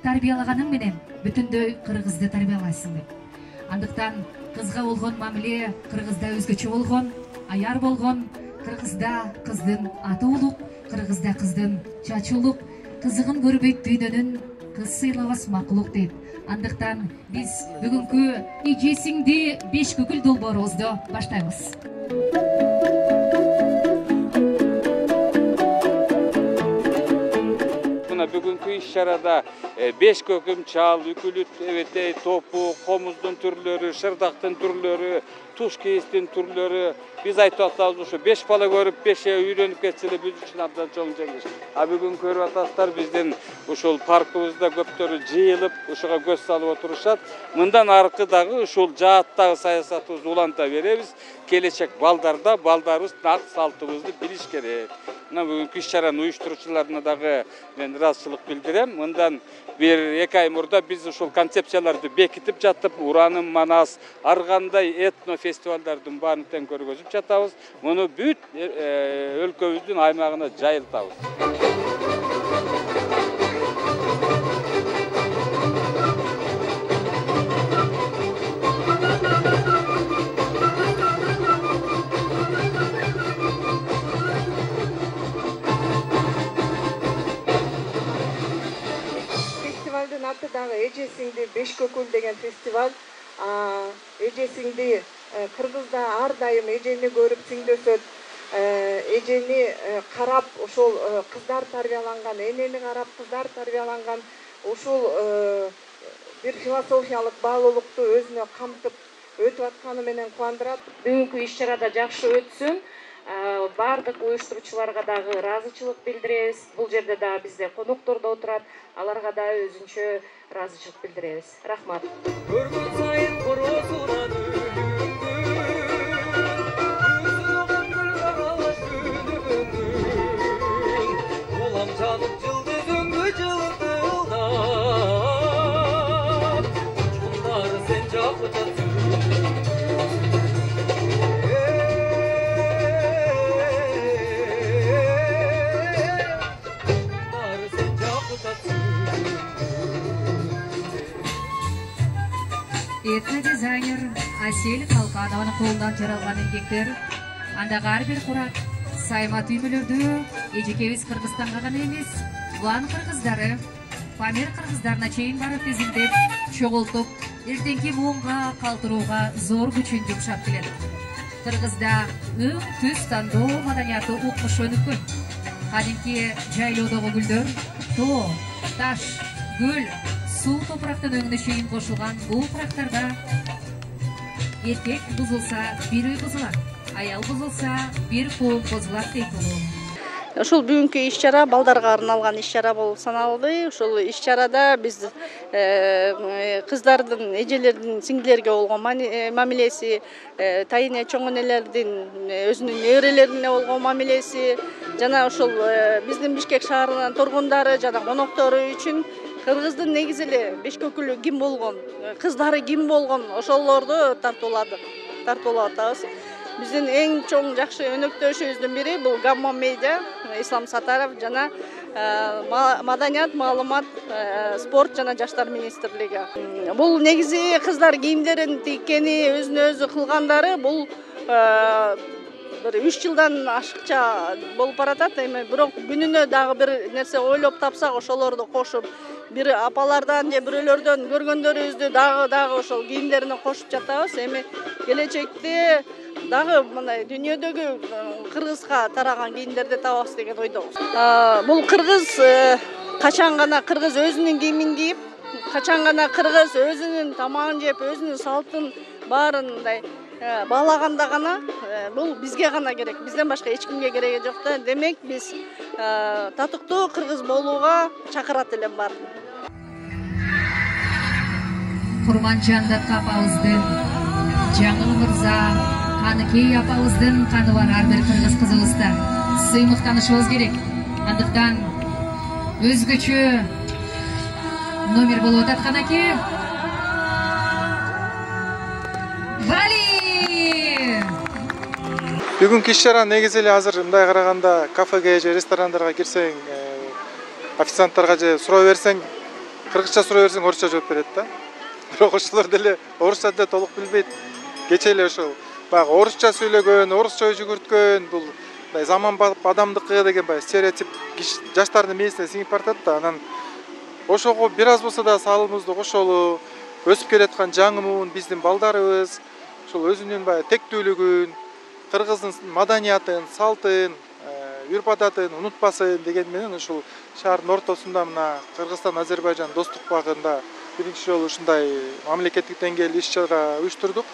тарбиялаганың менен бүтүндөй кыргызды тарбиялайсың деп. Андыктан кызга болгон мамиле кыргызда өзгөчө болгон, аяр болгон. Кыргызда кыздын аты улук, кыргызда кыздын чачы улук, кызыгын көрбөйт дүйнөнүн кыз сыйлабас макулук дейт. Андыктан биз бүгүнкү эжесиңди беш көкүл долбоорубузду баштайбыз. Бүгүнкү иш-чарада беш көкүм чал, үкүлүт, эбетей, топу, комуздун түрлөрү, шырдактын түрлөрү, туш кейистин түрлөрү. Биз айтып атабыз, ушу 5 бала көрүп 5 үйрөнүп кетсе эле биз үчүн абдан чоң жеңиш. Бүгүн көрүп атасыздар, биздин ушул паркыбызда көптөрү жыйылып, ушуга көз салып отурушат. Мындан аркы дагы ушул жааттагы саясатыбызды уланта беребиз. Келечек балдарда балдарыбыз нак салтыбызды билиш керек. Мына бүгүнкү иш-чаранын уюштуруучуларына дагы мен ыраазычылык билдирем. Мындан 1-2 ай мурда биз ушул концепцияларды бекитип жатып, Ураным, Манас, ар кандай этно фестивалдардын баарын тең көргөзүп жатабыз. Муну бүт өлкөбүздүн аймагына жайылтабыз. Аты дагы эжесиңди беш көкүл деген фестиваль. Эжесиңди кыргызда ар дайым эжени көрүп сиңдөсөт. Эжени карап ошол кыздар тарбияланган, энени карап кыздар тарбияланган ушул бир философиялык баалуулукту өзүнө камтып өтүп атканы менен кубандырат. Бүгүнкү иш-чарада жакшы өтсүн. Бардык уюштуруучуларга дагы ыраазычылык билдиребиз. Бул жерде дагы бизде коноктор да отурат. Аларга да өзүнчө ыраазычылык билдиребиз. Рахмат. Этнодизайнер Асель Калканованын колунан жаралган эмгектер, андагы ар бир курак сайма түймөлөрдү эжекебиз Кыргызстанга гана эмес, Ван кыргыздары, Памир кыргыздарына чейин барып тизимдеп, чогултуп, эртеңки буунга калтырууга зор күчүн жумшап келет. Кыргызда өң түз тандоо маданияты укмуш өнүккөн. Кадимки жайлоодогу гүлдөр, тоо, таш, көл, суу топурактын өңүнө чейин кошулган бул курактарда эркек бузулса бир үй бузулат, аял бузулса бир коом бузулат дейт улуу. Ушул бүгүнкү иш-чара балдарга арналган иш-чара болуп саналды. Ушул иш-чарада биз кыздардын, эжелердин сиңдилерге болгон мамилеси, тайыне чоң энелердин өзүнүн неберелерине болгон мамилеси жана ушул биздин Бишкек шаарынын тургундары жана коноктору үчүн кыргыздын негизи эле беш көкүлү ким болгон, кыздары ким болгон ошолорду тартуулап атабыз. Биздин эң чоң жакшы өнөктөшүбүздүн бири бул Гамма Медиа, Ислам Сатаров жана Маданият, маалымат, спорт жана жаштар министрлиги. Бул негизи кыздар кийимдерин тиккени, өзүнө өзү кылгандары бул бир 3 жылдан ашыкча болуп баратат. Эми бирок күнүнө дагы бир нерсе ойлоп тапсак, ошолорду кошуп, бир апалардан же бирөөлөрдөн көргөндөрүбүздү дагы ошол кийимдерине кошуп жатабыз. Эми келечекте дагы мындай дүйнөдөгү кыргызга тараган кийимдерди табабыз деген ойдобуз. Бул кыргыз качан гана кыргыз өзүнүн кийимин кийип, качан гана кыргыз өзүнүн тамагын жеп, өзүнүн салтын баарын мындай баалаганда гана бул бизге гана керек. Бизден башка эч кимге кереги жок да. Демек биз татыктуу кыргыз болууга чакырат элем баарын. Курманжан апабызды, Жаңыл мырза, Каныкей апабыздын каны бар ар бир кыргыз кызыбызда сыймыктанышыбыз керек. Андыктан өзгөчө номер болуп атат Канаке. Бүгүнкү иш-чара негизи эле азыр мындай караганда кафеге же ресторандарга кирсең, официанттарга же суроо берсең, кыргызча сурай берсең орусча жооп берет да. Бирок ошолор деле орусча деле толук билбейт. Кече эле ошол баягы орусча сүйлөгөн, орусча жүгүрткөн бул мындай заманбап адамдыкы деген баягы стереотип жаштардын мээсине сиңип баратат да. Анан ошого бир аз болсо да салымыбызды кошолу, өсүп келаткан жаңы муун биздин балдарыбыз ошол өзүнүн баягы тектүүлүгүн, кыргыздын маданиятын, салтын, үрп адатын унутпасын деген менен ушул шаардын ортосунда мына Кыргызстан Азербайжан достук багында биринчи жолу ушундай мамлекеттик деңгээлде иш чара уюштурдук.